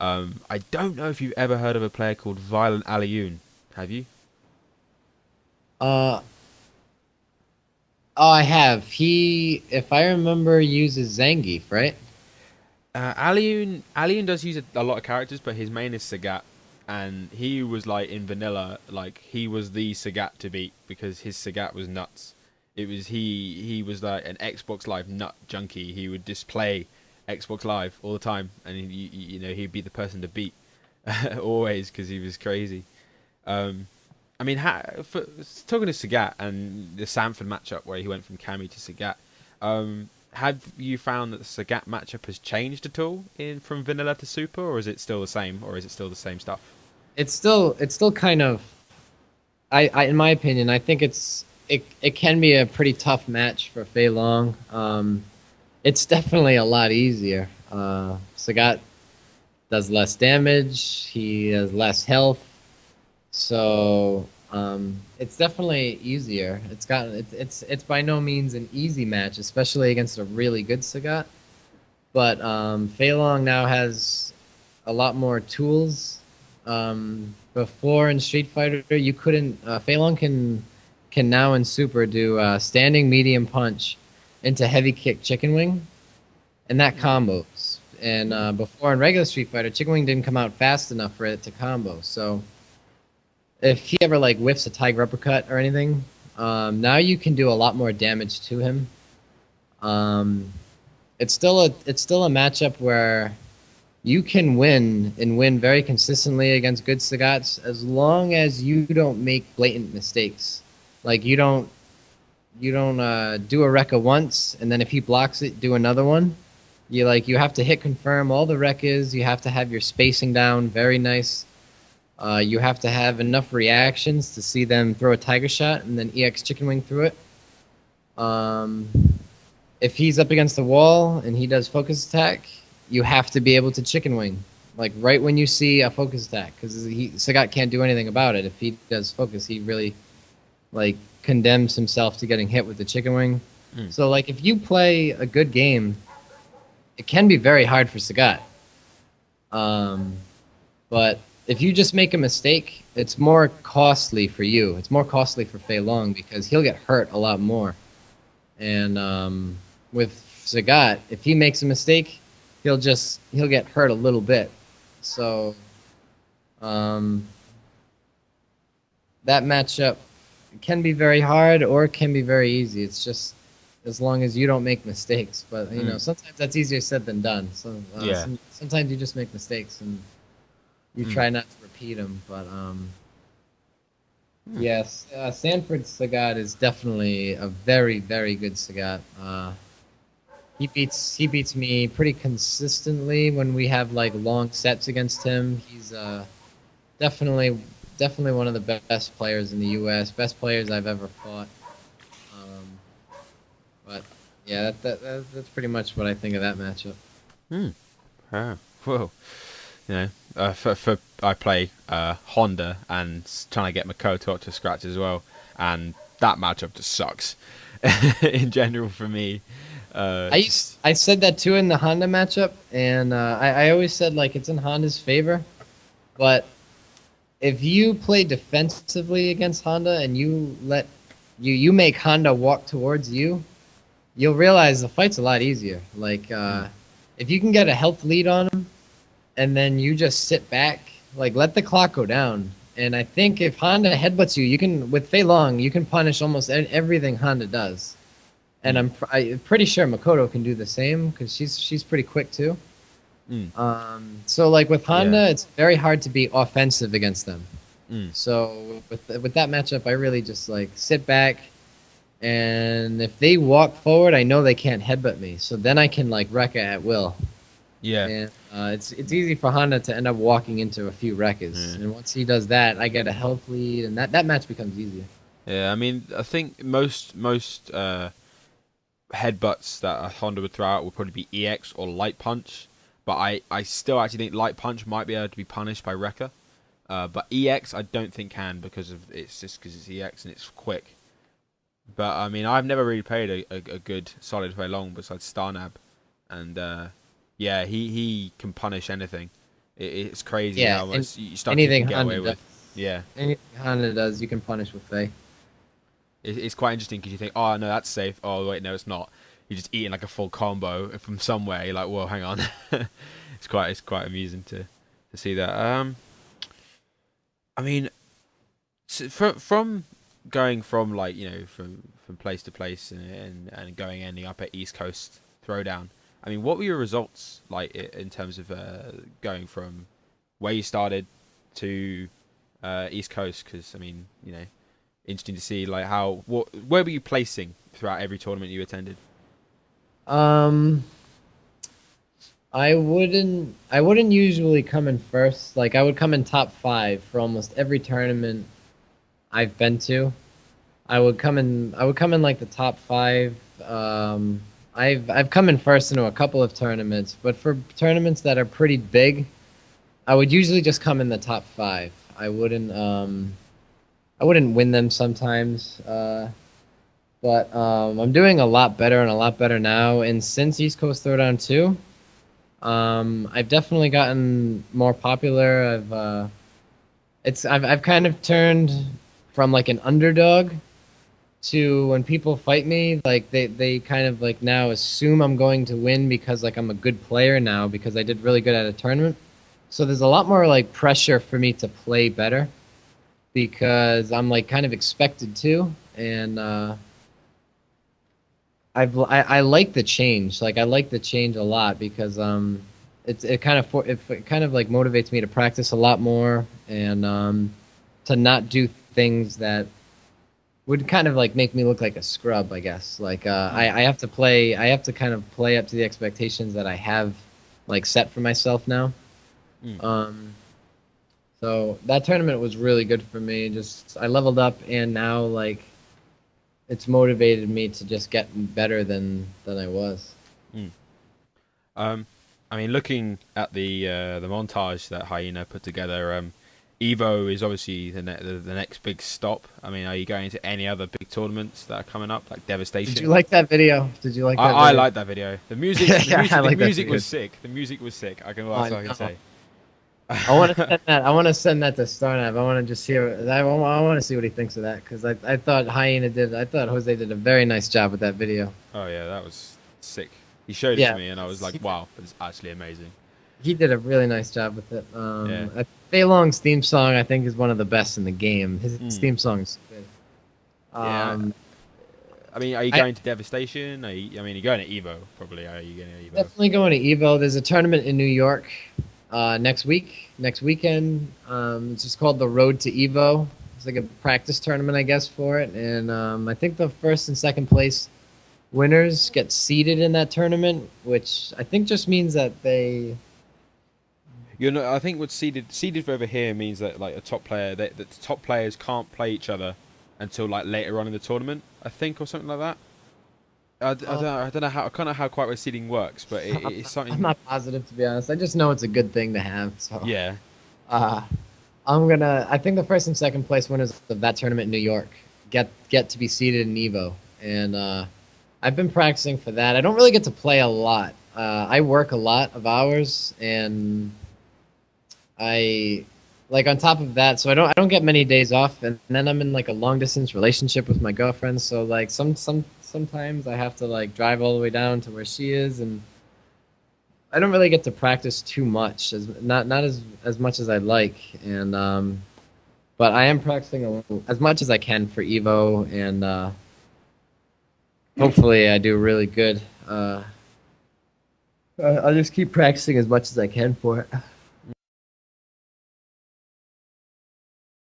I don't know if you've ever heard of a player called Violent Aliyoun. Have you? Uh, oh, I have. He, if I remember, uses Zangief, right? Aliyoun does use a lot of characters, but his main is Sagat, and he was like in vanilla, like he was the Sagat to beat because his Sagat was nuts. It was he was like an Xbox Live nut junkie. He would just play Xbox Live all the time, and he'd be the person to beat always because he was crazy. Um, I mean, talking to Sagat and the Sanford matchup where he went from Cammy to Sagat, have you found that the Sagat matchup has changed at all in from vanilla to super, or is it still the same, or is it still the same stuff? It's still kind of. In my opinion, I think it can be a pretty tough match for Fei Long. It's definitely a lot easier. Sagat does less damage. He has less health. So it's definitely easier. It's by no means an easy match, especially against a really good Sagat. But Fei Long now has a lot more tools. Before in Street Fighter, you couldn't. Fei Long can now in Super do standing medium punch into heavy kick chicken wing, and that Mm. combos. And Mm. before in regular Street Fighter, chicken wing didn't come out fast enough for it to combo. So if he ever like whiffs a tiger uppercut or anything, now you can do a lot more damage to him. Um, it's still a matchup where you can win and win very consistently against good Sagats as long as you don't make blatant mistakes. Like you don't do a Rekka once and then if he blocks it, do another one. You have to hit confirm all the Rekkas. You have to have your spacing down very nice. You have to have enough reactions to see them throw a tiger shot and then EX chicken wing through it. Um, if he's up against the wall and he does focus attack, you have to be able to chicken wing. Like right when you see a focus attack, because Sagat can't do anything about it. If he does focus, he really like condemns himself to getting hit with the chicken wing. Mm. So like if you play a good game, it can be very hard for Sagat. Um, but if you just make a mistake, it's more costly for you. It's more costly for Fei Long because he'll get hurt a lot more. And with Sagat, if he makes a mistake, he'll get hurt a little bit. So um, that matchup can be very hard or it can be very easy. It's just as long as you don't make mistakes. But Mm. sometimes that's easier said than done. So Yeah. sometimes you just make mistakes and you Mm. try not to repeat them. But Mm. yes, Sanford Sagat is definitely a very very good Sagat. He beats me pretty consistently when we have like long sets against him. He's definitely definitely one of the best players in the U.S. Best players I've ever fought. Um, but yeah, that's pretty much what I think of that matchup. Mm. Oh. Whoa. You know, for I play Honda and trying to get Makoto up to scratch as well, and that matchup just sucks in general for me. Just I said that too in the Honda matchup, and I always said like it's in Honda's favor, but if you play defensively against Honda and you make Honda walk towards you, you'll realize the fight's a lot easier. Like mm. if you can get a health lead on him and then you just sit back, like let the clock go down. And I think if Honda headbutts you, you can with Fei Long, you can punish almost everything Honda does. And Mm. I'm pretty sure Makoto can do the same because she's pretty quick too. Mm. So like with Yeah. Honda, it's very hard to be offensive against them. Mm. So with that matchup, I really just like sit back, and if they walk forward, I know they can't headbutt me. So then I can like Rekka at will, Yeah. and it's easy for Honda to end up walking into a few Rekkas. Yeah. And once he does that, I get a health lead, and that match becomes easier. Yeah. I mean, I think most headbutts that a Honda would throw out would probably be EX or Light Punch. But I still actually think Light Punch might be able to be punished by Rekka. But EX I don't think can because of it's just because it's EX and it's quick. But I mean I've never really played a good solid very long besides Starnab, and yeah he can punish anything. It's crazy Yeah, how and much stuff you anything can get Honda away does, with. Yeah, anything Honda does, you can punish with Faye. it's quite interesting because you think, oh no, that's safe. Oh wait, no, it's not. You're just eating like a full combo from somewhere. You're like, whoa, hang on. It's quite amusing to see that. I mean, from going from like from place to place and going ending up at East Coast Throwdown. I mean, what were your results like in terms of going from where you started to East Coast? Because I mean, interesting to see like where were you placing throughout every tournament you attended? Um, I wouldn't usually come in first. Like I would come in top five for almost every tournament I've been to. I would come in like the top five. Um, I've come in first into a couple of tournaments, but for tournaments that are pretty big, I would usually just come in the top five. I wouldn't win them sometimes. But I'm doing a lot better and a lot better now. And since East Coast Throwdown 2, I've definitely gotten more popular. I've kind of turned from like an underdog to when people fight me, like they kind of like now assume I'm going to win because like I'm a good player now because I did really good at a tournament. So there's a lot more like pressure for me to play better because I'm like kind of expected to, and I like the change. Like I like the change a lot because it kind of like motivates me to practice a lot more and to not do things that would kind of like make me look like a scrub, I guess. Like Mm, I have to kind of play up to the expectations that I have like set for myself now. mm. Um, so that tournament was really good for me. Just I leveled up and now like it's motivated me to just get better than I was. Mm. Um, I mean, looking at the montage that Hyena put together, Evo is obviously the next big stop. I mean, are you going to any other big tournaments that are coming up, like Did you Devastation? like that video? Did you like that I video? like that video. The music, the Yeah, I music, the like that music video. was sick. The music was sick. I That's all I can know. say. I want to send that. I want to send that to Starnav. I want to just hear. I want to see what he thinks of that because I thought Hyena did. I thought Jose did a very nice job with that video. Oh yeah, that was sick. He showed it to Yeah, me, and I was like, "Wow, that's actually amazing." he did a really nice job with it. Yeah. Fei Long's theme song I think is one of the best in the game. His Mm. theme song is good. Yeah. Um, I mean, are you I going to Devastation? I mean, you're going to Evo, probably. Are you going to Evo? definitely going to Evo. There's a tournament in New York next weekend. It's just called the Road to Evo. It's like a practice tournament, I guess, for it. And I think the first and second place winners get seeded in that tournament, which I think just means that they. I think what seeded over here means that like a top player, that the top players can't play each other until like later on in the tournament, I think, or something like that. Uh, I don't know how kind of how quite where seeding works, but it's I'm something. not positive to be honest. I just know it's a good thing to have. So Yeah. uh, I'm gonna. I think the first and second place winners of that tournament in New York get to be seeded in Evo, and I've been practicing for that. I don't really get to play a lot. I work a lot of hours, and I like on top of that, so I don't get many days off, and then I'm in like a long distance relationship with my girlfriend. So like sometimes I have to like drive all the way down to where she is, and I don't really get to practice too much, not as much as I'd like, and but I am practicing as much as I can for Evo, and hopefully I do really good. I'll just keep practicing as much as I can for it.